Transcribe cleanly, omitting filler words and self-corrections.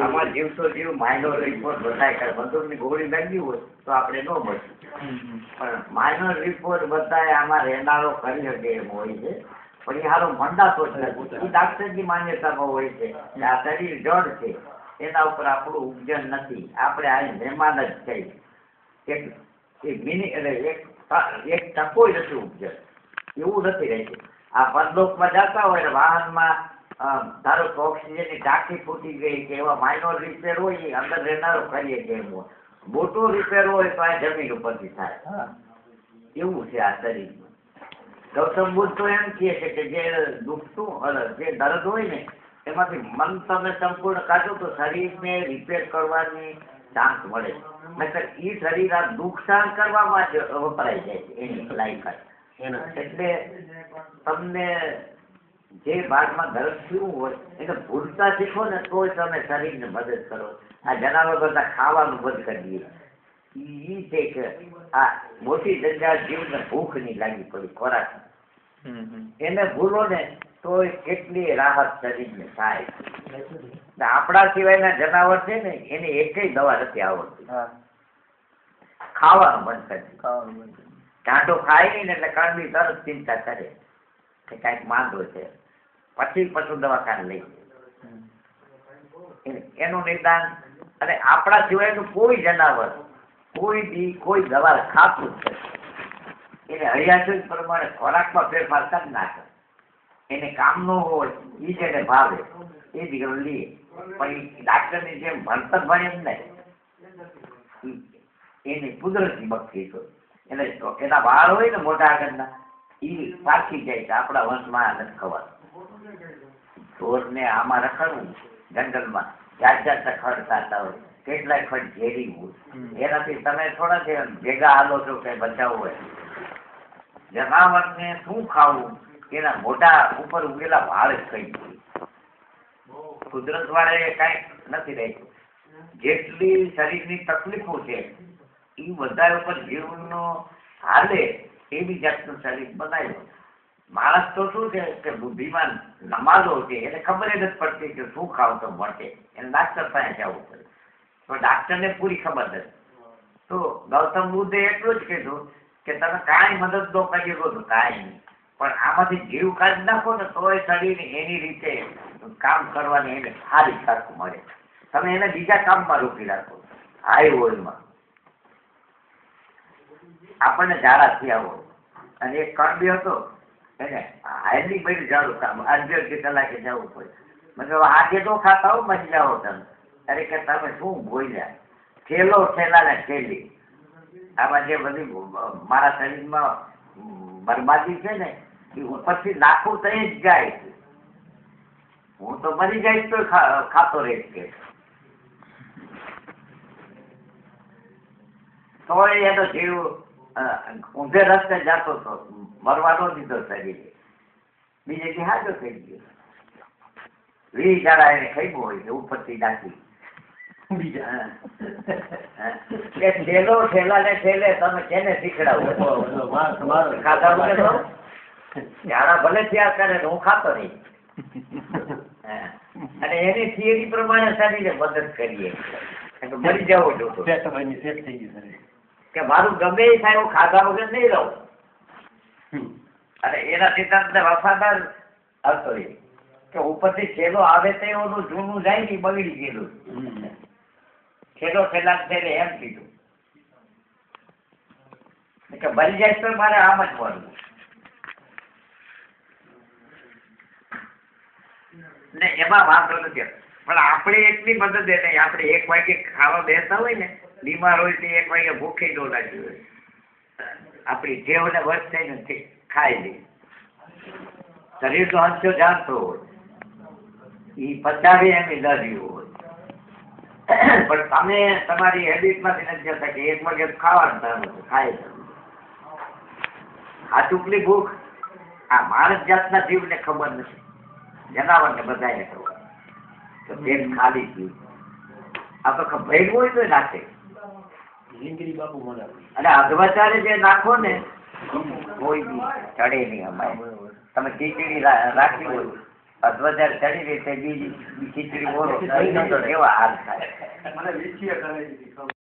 આમાં જીવ તો જીવ માઇનોર રિપોર્ટ બધાય કરે. બંદૂકની ગોળી લાગી હોય તો આપણે ન બચીએ, પણ માઇનોર રિપોર્ટ બધાય આમાં રહેનારો કરી શકે એમ હોય છે. પણ એ હારો મંડાતો જ નથી. એ ડાક્ટરની માન્યતામાં હોય છે કે આ શરીર જડ છે, એના ઉપર આપણું ઉપજન નથી, આપણે આ મહેમાન જ થઈ. એક ટકો નથી ઉપજન, એવું નથી રહેતું. આ પરલોકમાં જતા હોય ને વાહનમાં ધારો કે ઓક્સિજનની ટાંકી ફૂટી ગઈ કે એવા માઇનોર રિપેર હોય, એ અંદર રહેનારો કરીએ કે એમ હોય. મોટો રિપેર હોય તો આ જમીન ઉપરથી થાય. એવું છે આ શરીરમાં. ગૌતમ બુદ્ધ તો એમ કહે છે કે જે દુખતું જે દર્દ હોય ને એમાંથી મન તમે સંપૂર્ણ કાઢો તો શરીરને રિપેર કરવાની ચાન્સ મળે. નહીંતર એ શરીર આ દુઃખ સહન કરવામાં જ વપરાઈ જાય છે એની લાયકાત. એટલે તમને જે ભાગમાં દર્દ થયું હોય એને ભૂલતા શીખો ને તો તમે શરીરને મદદ કરો. આ જનાવર કરતા ખાવાનું બંધ કરી દઈએ. એ છે કે આ મોટી જંજાળ જીવને ભૂખ નહીં લાગી પડી ખોરાક, એને ભૂલો ને તો કેટલી રાહત શરીરને થાય. આપણા સિવાયના જનાવર છે ને એને એકેય દવા નથી આવડતી. ખાવાનું બંધ કરી દે. કાંટો ખાય નહીં ને એટલે કાંડી તરત ચિંતા કરે કે કાંઈક માંદો છે, પછી દવાખાને લઈ એનું નિદાન. અને આપણા સિવાયનું કોઈ જનાવર કોઈ દી કોઈ દવા ખાતું જ નથી. એને હરિયાળી પ્રમાણે ખોરાકમાં ફેરફાર કરી નાખે. એને કામ ન હોય એ જેને ભાવે એ દીકરો લઈએ, પણ એ ડાક્ટરની જેમ ભણતર ભણે એમ નહીં. એની કુદરતી બક્ષી હોય. એટલે એના વાળ હોય ને મોટા આગળના એ પારખી જાય છે આપણા વંશમાં નથી ખબર. ઢોરને આમાં રખડવું જંગલમાં જાત જાતના ખડ ખાતા હોય, કેટલાય ખડ ઝેરી હોય. એનાથી તમે થોડા જે ભેગા હાલો છો કે બચાવવું હોય. જનાવરને શું ખાવું એના મોટા ઉપર ઉગેલા વાળ જ કઈ ગયું. કુદરત વાળે કાંઈ નથી રહેતું. જેટલી શરીરની તકલીફો છે એ બધા ઉપર જીવનનો હાલે એવી જાતનું શરીર બનાવ્યું. માણસ તો શું છે કે બુદ્ધિમાન નમાજો છે, એને ખબર જ નથી પડતી કે શું ખાવ તો મળશે. એને ડાક્ટર પાસે જવું પડે, તો ડાક્ટરને પૂરી ખબર નથી. તો ગૌતમ બુદ્ધે એટલું જ કીધું કે તમે કાંઈ મદદ ન કરી શકો તો કાંઈ નહીં, પણ આમાંથી જીવ કાઢી નાખો ને તોય શરીર એની રીતે કામ કરવાની એને સારી તક મળે. તમે એને બીજા કામમાં રોકી રાખો. હાઈ ઓઇલમાં આપણને ઝાડા થયા હોય અને એક કણબી હતો એને હાઈલી બધી ઝાડું કામ અડધી કલાકે જવું પડે. મતલબ આજે તો ખાતા હો મરી જાઓ તમે. અરે કે તમે શું બોલ્યા, ઠેલા ને ઠેલી. આમાં જે બધી મારા શરીરમાં બરબાદી છે ને એ ઉપરથી નાખું તો જ જાય. હું તો મરી જઈશ તો ખાતો રહીશ કે તો એનો જીવ ઊંધે રસ્તે જતો હતો, મરવાનો દીધો શરીર. બીજે કે હાજો થઈ ગયો. 20 દાડા એને ખાઈ હોય છે ઉપરથી નાખી. બીજા ઠેલા ને ઠેલે તમે કેને શીખડાવો? ખાતા વગર ઝાડા ભલે ત્યાં કરે હું ખાતો નહીં. અને એની થિયરી પ્રમાણે શરીરે મદદ કરીએ મરી જવો જોતો કે મારું ગમે એ થાય હું ખાધા વગર નહીં રહું. અને એના સિદ્ધાંતને વફાદાર હતો એ કે ઉપરથી છેલ્લો આવે તો ઓનું જૂનું જાય ને બગડી ગયેલું. છેલ્લો છેલ્લા છેલ્લે એમ કીધું કે બની જાય તો મારે આમ જ મળવું. ને એમાં વાંધો નથી, પણ આપણે એટલી મદદ નહીં. આપણે 1 વાગે ખાવા બેસતા હોય ને, બીમાર હોય તો 1 વાગે ભૂખી ન લાગી હોય, આપણી જેવને વર્ષ થઈને ખાઈ લે. શરીર તો હંસો જાણતો હોય, એ પચાવે એમ લડ્યું હોય, પણ તમે તમારી હેબિટમાંથી નથી જતા કે 1 વાગે ખાવાનું ખાય. આ ટૂંકલી ભૂખ આ માણસ જાતના જીવને ખબર નથી, જનાવરને બધાને ખબર. તો પેટ ખાલી થયું આ તો ભેગું હોય તો નાખે. અને અધવચારે જે નાખો ને કોઈ બી ચડે નહીં. અમારે તમે ખીચડી રાખી હોય અધ્વચાર ચડી રીતે બીજી ખીચડી બોલો એવા હાલ થાય. મને વિષય કરાવી દીધી.